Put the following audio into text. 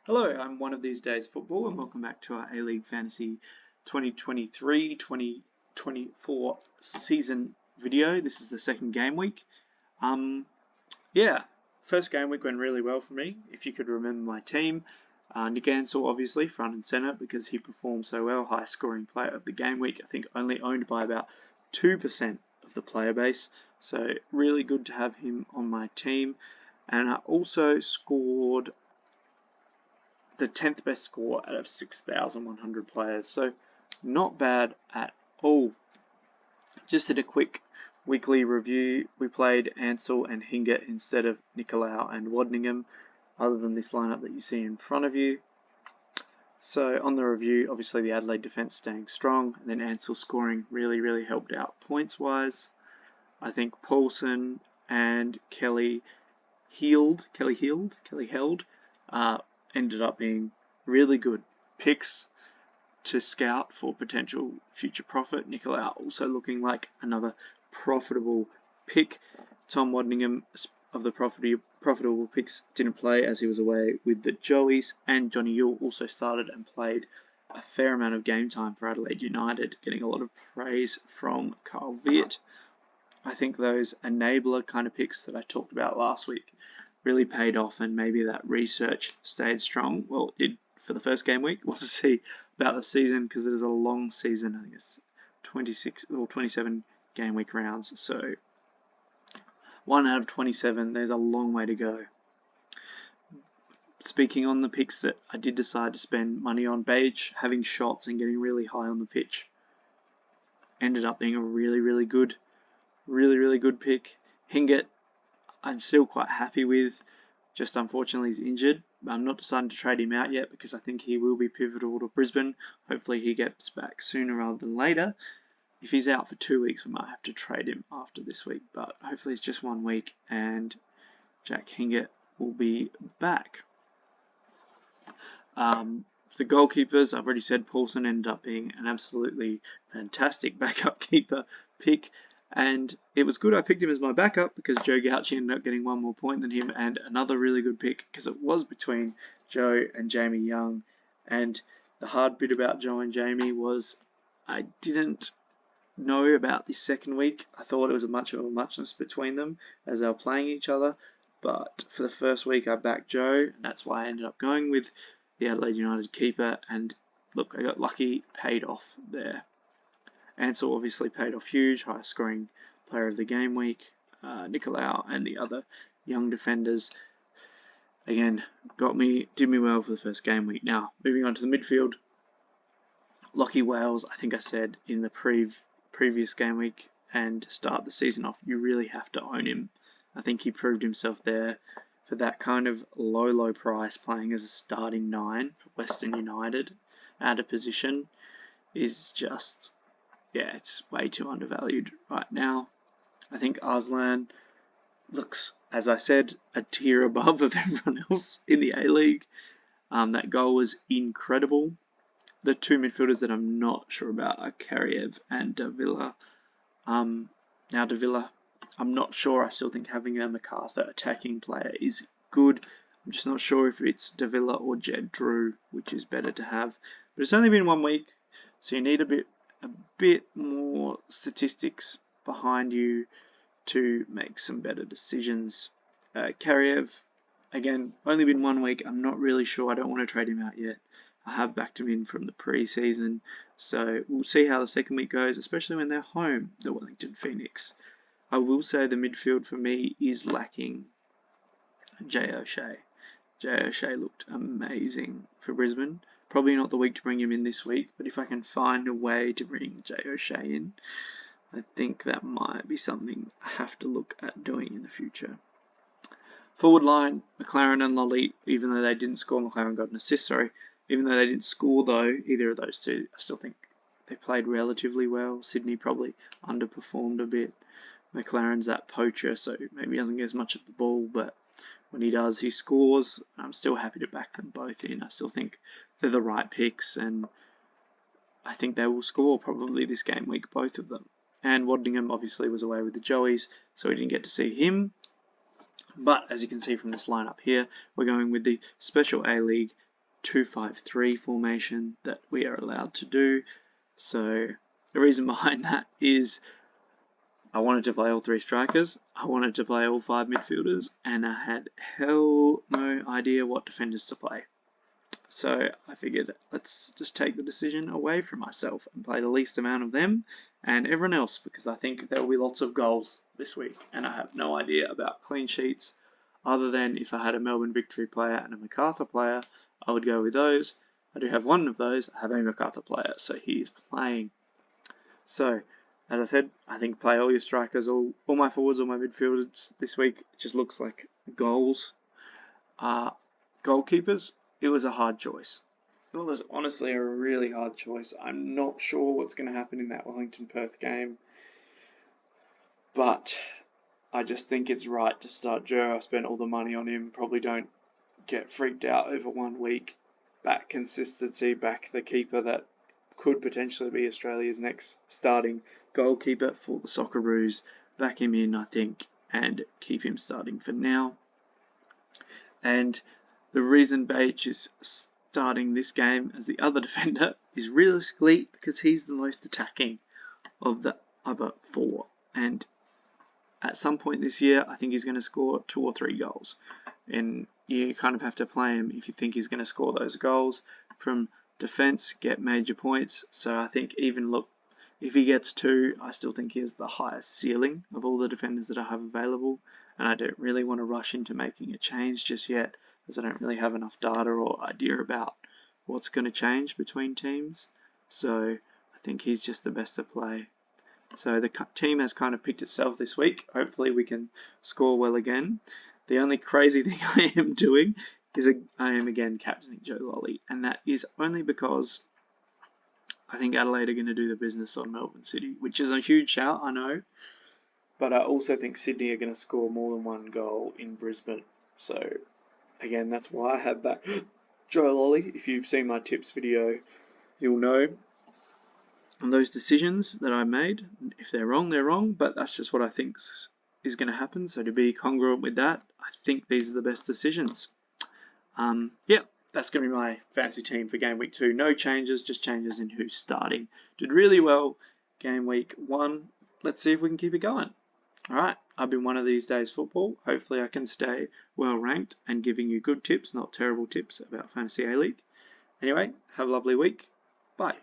Hello, I'm One of These Days Football, and welcome back to our A-League Fantasy 2023-2024 season video. This is the second game week. First game week went really well for me. If you could remember my team, Nick Ansell obviously front and centre because he performed so well, high scoring player of the game week. I think only owned by about 2% of the player base, so really good to have him on my team. And I also scored the 10th best score out of 6,100 players, so not bad at all. Just did a quick weekly review. We played Ansell and Hingett instead of Nicolau and Wadningham, other than this lineup that you see in front of you. So on the review, obviously the Adelaide defence staying strong, and then Ansell scoring really helped out points-wise. I think Paulson and Kelly Held ended up being really good picks to scout for potential future profit. Nicolau also looking like another profitable pick. Tom Wadningham of the profitable picks didn't play as he was away with the Joeys, and Johnny Yule also started and played a fair amount of game time for Adelaide United, getting a lot of praise from Carl Viet. I think those enabler kind of picks that I talked about last week really paid off, and maybe that research stayed strong. Well, it did for the first game week. We'll see about the season because it is a long season. I think it's 26 or 27 game week rounds. So 1 out of 27, there's a long way to go. Speaking on the picks that I did decide to spend money on, Beige having shots and getting really high on the pitch ended up being a really good pick. Hingett, I'm still quite happy with, just unfortunately he's injured. I'm not deciding to trade him out yet because I think he will be pivotal to Brisbane. Hopefully he gets back sooner rather than later. If he's out for 2 weeks, we might have to trade him after this week, but hopefully it's just 1 week and Jack Hingett will be back. The goalkeepers, I've already said Paulson ended up being an absolutely fantastic backup keeper pick. And it was good I picked him as my backup because Joe Gauchi ended up getting 1 more point than him, and another really good pick because it was between Joe and Jamie Young. And the hard bit about Joe and Jamie was I didn't know about this second week. I thought it was much of a muchness between them as they were playing each other. But for the first week I backed Joe, and that's why I ended up going with the Adelaide United keeper. And look, I got lucky, paid off there. Ansell obviously paid off huge, highest scoring player of the game week. Nicolau and the other young defenders, again, did me well for the first game week. Now, moving on to the midfield, Lachie Wales, I think I said in the previous game week, and to start the season off, you really have to own him. I think he proved himself there for that kind of low price, playing as a starting 9 for Western United out of position is just, it's way too undervalued right now. I think Arslan looks, as I said, a tier above of everyone else in the A-League. That goal was incredible. The 2 midfielders that I'm not sure about are Kariev and Davila. Now Davila, I'm not sure. I still think having a MacArthur attacking player is good. I'm just not sure if it's Davila or Jed Drew, which is better to have. But it's only been 1 week, so you need a bit more statistics behind you to make some better decisions. Kariev, again, only been 1 week. I'm not really sure. I don't want to trade him out yet. I have backed him in from the pre-season, so we'll see how the second week goes, especially when they're home, the Wellington Phoenix. I will say the midfield for me is lacking Jay O'Shea. Jay O'Shea looked amazing for Brisbane. Probably not the week to bring him in this week, but if I can find a way to bring Jay O'Shea in, I think that might be something I have to look at doing in the future. Forward line, McLaren and Lolly, even though they didn't score, McLaren got an assist, even though they didn't score though, either of those two, I still think they played relatively well. Sydney probably underperformed a bit. McLaren's that poacher, so maybe he doesn't get as much of the ball, but when he does, he scores. I'm still happy to back them both in. I still think they're the right picks, and I think they will score probably this game week, both of them. And Wadningham obviously was away with the Joeys, so we didn't get to see him. But as you can see from this lineup here, we're going with the Special A-League 2-5-3 formation that we are allowed to do. So the reason behind that is I wanted to play all 3 strikers, I wanted to play all 5 midfielders, and I had hell no idea what defenders to play. So I figured let's just take the decision away from myself and play the least amount of them and everyone else, because I think there will be lots of goals this week and I have no idea about clean sheets other than if I had a Melbourne Victory player and a MacArthur player, I would go with those. I do have one of those, I have a MacArthur player, so he's playing. So, as I said, I think play all your strikers, all my forwards, all my midfielders this week. It just looks like goals. Goalkeepers, it was a hard choice. It was honestly a really hard choice. I'm not sure what's going to happen in that Wellington-Perth game, but I just think it's right to start Joe. I spent all the money on him. Probably don't get freaked out over 1 week. Back consistency, back the keeper that could potentially be Australia's next starting goalkeeper for the Socceroos. Back him in, I think, and keep him starting for now. And the reason Beich is starting this game as the other defender is realistically because he's the most attacking of the other 4. And at some point this year, I think he's going to score 2 or 3 goals. And you kind of have to play him if you think he's going to score those goals. From defense, get major points. So I think even look, if he gets 2, I still think he has the highest ceiling of all the defenders that I have available. And I don't really want to rush into making a change just yet, as I don't really have enough data or idea about what's going to change between teams. So I think he's just the best to play. So the team has kind of picked itself this week. Hopefully we can score well again. The only crazy thing I am doing is I am again captaining Joe Lolley, and that is only because I think Adelaide are going to do the business on Melbourne City, which is a huge shout, I know. But I also think Sydney are going to score more than 1 goal in Brisbane. So again, that's why I have back Joe Lolley. If you've seen my tips video, you'll know on those decisions that I made. If they're wrong, they're wrong, but that's just what I think is going to happen. So to be congruent with that, I think these are the best decisions. Yeah, that's going to be my fantasy team for game week 2. No changes, just changes in who's starting. Did really well game week 1. Let's see if we can keep it going. Alright, I've been One of These Days Football. Hopefully I can stay well ranked and giving you good tips, not terrible tips about Fantasy A-League. Anyway, have a lovely week. Bye.